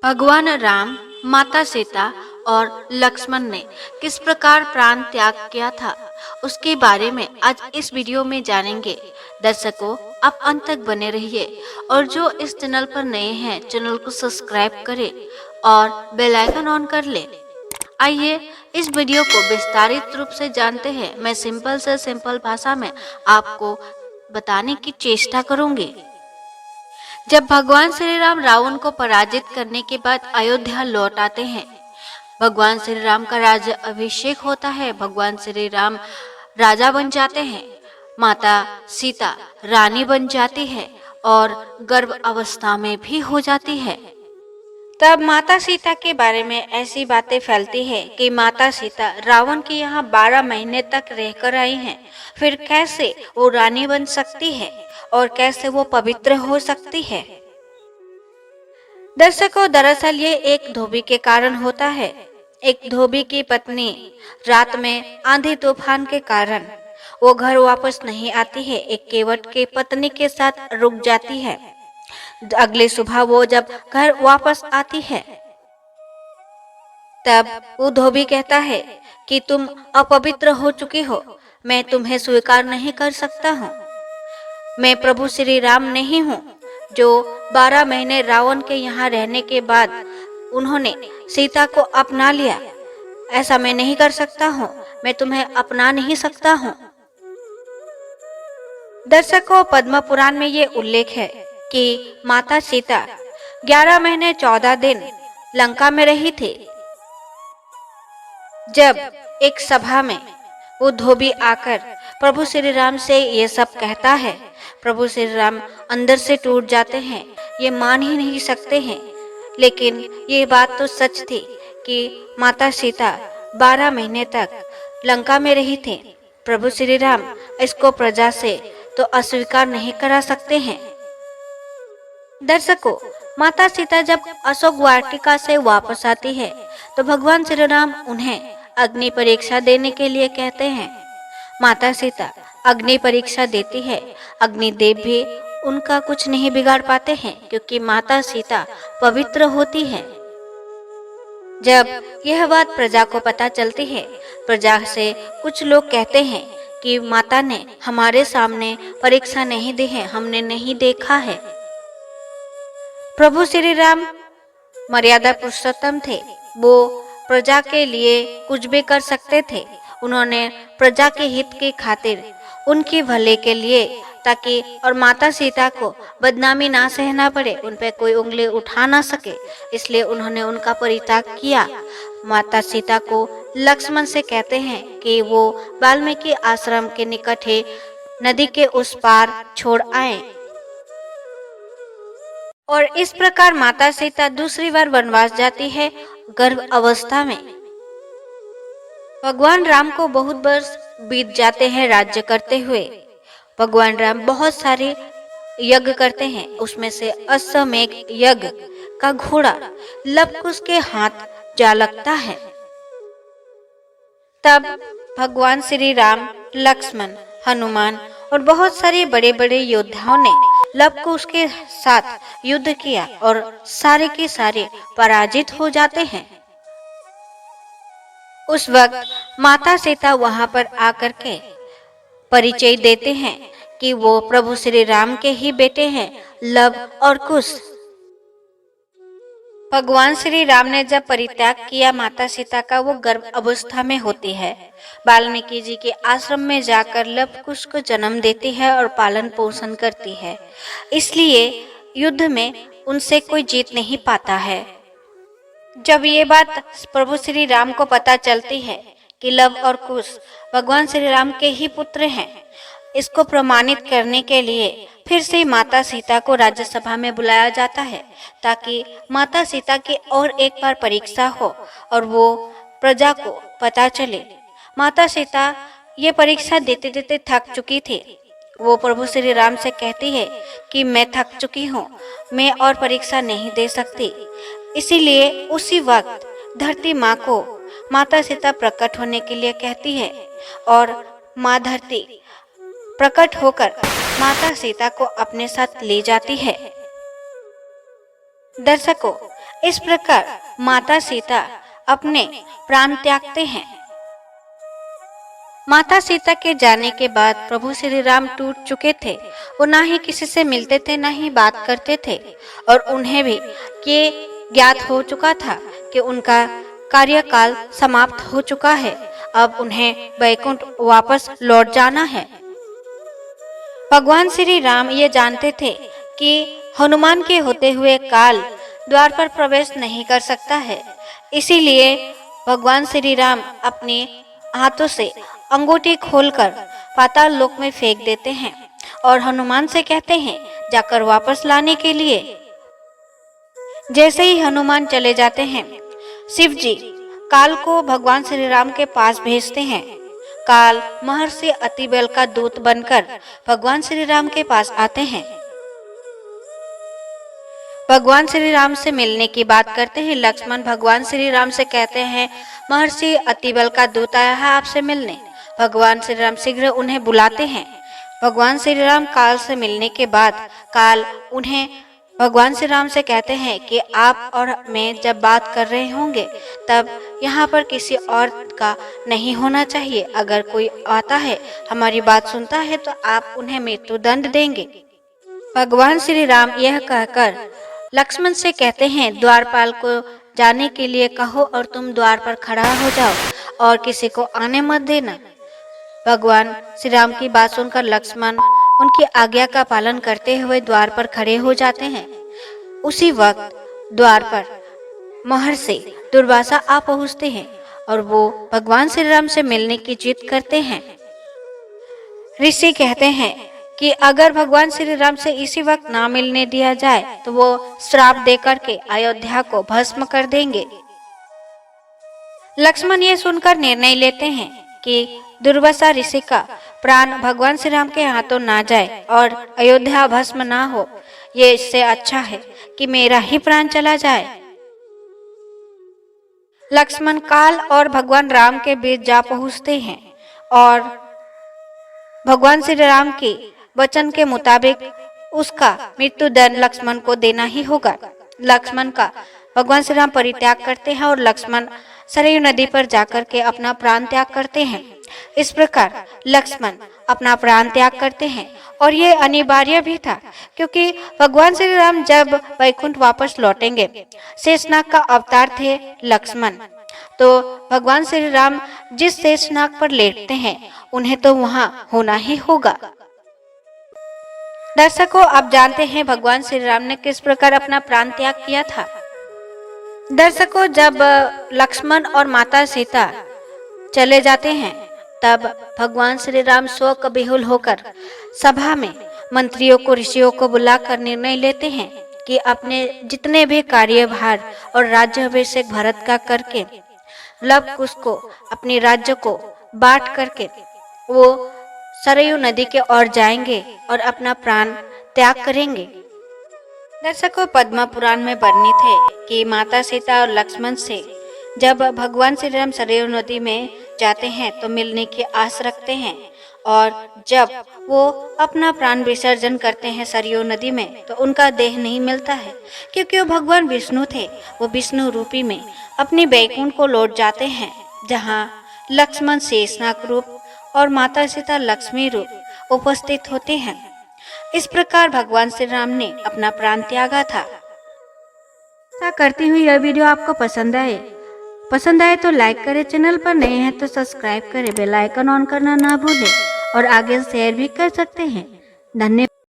भगवान राम, माता सीता और लक्ष्मण ने किस प्रकार प्राण त्याग किया था, उसके बारे में आज इस वीडियो में जानेंगे। दर्शकों, आप अंत तक बने रहिए और जो इस चैनल पर नए हैं, चैनल को सब्सक्राइब करें और बेल आइकन ऑन कर ले। आइए इस वीडियो को विस्तारित रूप से जानते हैं। मैं सिंपल से सिंपल भाषा में आपको बताने की चेष्टा करूंगी। जब भगवान श्री राम रावण को पराजित करने के बाद अयोध्या लौट आते हैं, भगवान श्री राम का राज्य अभिषेक होता है। भगवान श्री राम राजा बन जाते हैं, माता सीता रानी बन जाती है और गर्भ अवस्था में भी हो जाती है। तब माता सीता के बारे में ऐसी बातें फैलती है कि माता सीता रावण के यहाँ 12 महीने तक रहकर आई हैं, फिर कैसे वो रानी बन सकती है और कैसे वो पवित्र हो सकती है। दर्शकों, दरअसल ये एक धोबी के कारण होता है। एक धोबी की पत्नी रात में आंधी तूफान के कारण वो घर वापस नहीं आती है, एक केवट के पत्नी के साथ रुक जाती है। अगली सुबह वो जब घर वापस आती है, तब वो धोबी कहता है कि तुम अपवित्र हो चुकी हो, मैं तुम्हें स्वीकार नहीं कर सकता हूँ। मैं प्रभु श्री राम नहीं हूँ जो 12 महीने रावण के यहाँ रहने के बाद उन्होंने सीता को अपना लिया। ऐसा मैं नहीं कर सकता हूँ, मैं तुम्हें अपना नहीं सकता हूँ। दर्शकों, पद्म पुराण में ये उल्लेख है कि माता सीता 11 महीने 14 दिन लंका में रही थी। जब एक सभा में वो धोबी आकर प्रभु श्री राम से ये सब कहता है, प्रभु श्री राम अंदर से टूट जाते हैं, ये मान ही नहीं सकते हैं। लेकिन ये बात तो सच थी कि माता सीता 12 महीने तक लंका में रही थी। प्रभु श्री राम इसको प्रजा से तो अस्वीकार नहीं करा सकते हैं। दर्शकों, माता सीता जब अशोक वाटिका से वापस आती है तो भगवान श्री राम उन्हें अग्नि परीक्षा देने के लिए कहते हैं। माता सीता अग्नि परीक्षा देती है। अग्निदेव भी उनका कुछ नहीं बिगाड़ पाते हैं क्योंकि माता सीता पवित्र होती है। जब यह बात प्रजा को पता चलती है, प्रजा से कुछ लोग कहते हैं कि माता ने हमारे सामने परीक्षा नहीं दी है, हमने नहीं देखा है। प्रभु श्री राम मर्यादा पुरुषोत्तम थे, वो प्रजा के लिए कुछ भी कर सकते थे। उन्होंने प्रजा के हित की खातिर, उनके भले के लिए, ताकि और माता सीता को बदनामी ना सहना पड़े, उन पे कोई उंगली उठा ना सके, इसलिए उन्होंने उनका परित्याग किया। माता सीता को लक्ष्मण से कहते हैं कि वो वाल्मीकि आश्रम के निकट है नदी के उस पार छोड़ आए। और इस प्रकार माता सीता दूसरी बार वनवास जाती है गर्भ अवस्था में। भगवान राम को बहुत वर्ष बीत जाते हैं राज्य करते हुए। भगवान राम बहुत सारे यज्ञ करते हैं, उसमें से अश्वमेध यज्ञ का घोड़ा लवकुश के हाथ जा लगता है। तब भगवान श्री राम, लक्ष्मण, हनुमान और बहुत सारे बड़े बड़े योद्धाओं ने लवकुश के साथ युद्ध किया और सारे के सारे पराजित हो जाते हैं। उस वक्त माता सीता वहां पर आकर के परिचय देते हैं कि वो प्रभु श्री राम के ही बेटे हैं, लव और कुश। भगवान श्री राम ने जब परित्याग किया माता सीता का, वो गर्भ अवस्था में होती है। वाल्मीकि जी के आश्रम में जाकर लव कुश को जन्म देती है और पालन पोषण करती है, इसलिए युद्ध में उनसे कोई जीत नहीं पाता है। जब ये बात प्रभु श्री राम को पता चलती है कि लव और कुश भगवान श्री राम के ही पुत्र हैं, इसको प्रमाणित करने के लिए फिर से माता सीता को राज्यसभा में बुलाया जाता है, ताकि माता सीता की और एक बार परीक्षा हो और वो प्रजा को पता चले। माता सीता ये परीक्षा देते देते थक चुकी थी। वो प्रभु श्री राम से कहती है कि मैं थक चुकी हूँ, मैं और परीक्षा नहीं दे सकती। इसीलिए उसी वक्त धरती माँ को माता सीता प्रकट होने के लिए कहती है और माँ धरती प्रकट होकर माता सीता को अपने साथ ले जाती है। दर्शकों, इस प्रकार माता सीता अपने प्राण त्यागते हैं। माता सीता के जाने के बाद प्रभु श्री राम टूट चुके थे। वो ना ही किसी से मिलते थे, ना ही बात करते थे, और उन्हें भी ये ज्ञात हो चुका था कि उनका कार्यकाल समाप्त हो चुका है। अब उन्हें वैकुंठ वापस लौट जाना है। भगवान श्री राम ये जानते थे कि हनुमान के होते हुए काल द्वार पर प्रवेश नहीं कर सकता है। इसीलिए भगवान श्री राम अपने हाथों से अंगूठी खोलकर पाताल लोक में फेंक देते हैं और हनुमान से कहते हैं जाकर वापस लाने के लिए। जैसे ही हनुमान चले जाते हैं, शिव जी काल को भगवान श्री राम के पास भेजते हैं। काल महर्षि अतिबल का दूत बनकर भगवान श्री राम के पास आते हैं। भगवान श्री राम से मिलने की बात करते हैं। लक्ष्मण भगवान श्री राम से कहते हैं महर्षि अतिबल का दूत आया है आपसे मिलने। भगवान श्री राम शीघ्र उन्हें बुलाते हैं। भगवान श्री राम काल से मिलने के बाद काल उन्हें भगवान श्री राम से कहते हैं कि आप और मैं जब बात कर रहे होंगे तब यहाँ पर किसी और का नहीं होना चाहिए। अगर कोई आता है, हमारी बात सुनता है, तो आप उन्हें मृत्यु दंड देंगे। भगवान श्री राम यह कहकर लक्ष्मण से कहते हैं द्वारपाल को जाने के लिए कहो और तुम द्वार पर खड़ा हो जाओ और किसी को आने मत देना। भगवान श्री राम की बात सुनकर लक्ष्मण उनकी आज्ञा का पालन करते हुए द्वार पर खड़े हो जाते हैं। उसी वक्त द्वार पर महर्षि दुर्वासा आ पहुंचते हैं और वो भगवान श्री राम से मिलने की जिद करते हैं। ऋषि कहते हैं कि अगर भगवान श्री राम से इसी वक्त ना मिलने दिया जाए तो वो श्राप देकर के अयोध्या को भस्म कर देंगे। लक्ष्मण ये सुनकर निर्णय लेते हैं कि दुर्वासा ऋषि का प्राण भगवान श्री राम के हाथों ना जाए और अयोध्या भस्म ना हो। ये इससे अच्छा है कि मेरा ही प्राण चला जाए। लक्ष्मण काल और भगवान राम के बीच जा पहुंचते हैं और भगवान श्री राम के वचन के मुताबिक उसका मृत्यु दंड लक्ष्मण को देना ही होगा। लक्ष्मण का भगवान श्री राम परित्याग करते हैं और लक्ष्मण सरयू नदी पर जाकर के अपना प्राण त्याग करते हैं। इस प्रकार लक्ष्मण अपना प्राण त्याग करते हैं और ये अनिवार्य भी था क्योंकि भगवान श्री राम जब वैकुंठ वापस लौटेंगे, शेषनाग का अवतार थे लक्ष्मण, तो भगवान श्री राम जिस शेषनाग पर लेटते हैं उन्हें तो वहां होना ही होगा। दर्शकों, आप जानते हैं भगवान श्री राम ने किस प्रकार अपना प्राण त्याग किया था। दर्शकों, जब लक्ष्मण और माता सीता चले जाते हैं तब भगवान श्री राम शोक विहुल होकर सभा में मंत्रियों को, ऋषियों को बुलाकर निर्णय लेते हैं कि अपने जितने भी कार्यभार और राज्याभिषेक भरत का करके लव कुश को अपने राज्य को बांट करके वो सरयू नदी के ओर जाएंगे और अपना प्राण त्याग करेंगे। दर्शकों, पद्म पुराण में वर्णित है कि माता सीता और लक्ष्मण से जब भगवान श्री राम सरयू नदी में जाते हैं तो मिलने की आस रखते हैं और जब वो अपना प्राण विसर्जन करते हैं सरयू नदी में तो उनका देह नहीं मिलता है क्योंकि वो भगवान विष्णु थे। वो विष्णु रूपी में अपने वैकुंठ को लौट जाते हैं जहाँ लक्ष्मण शेषनाग रूप और माता सीता लक्ष्मी रूप उपस्थित होते हैं। इस प्रकार भगवान श्री राम ने अपना प्राण त्यागा था। ऐसा करती हुई यह वीडियो आपको पसंद आए तो लाइक करें, चैनल पर नए हैं तो सब्सक्राइब करें, बेल आइकन ऑन करना ना भूलें और आगे शेयर भी कर सकते हैं। धन्यवाद।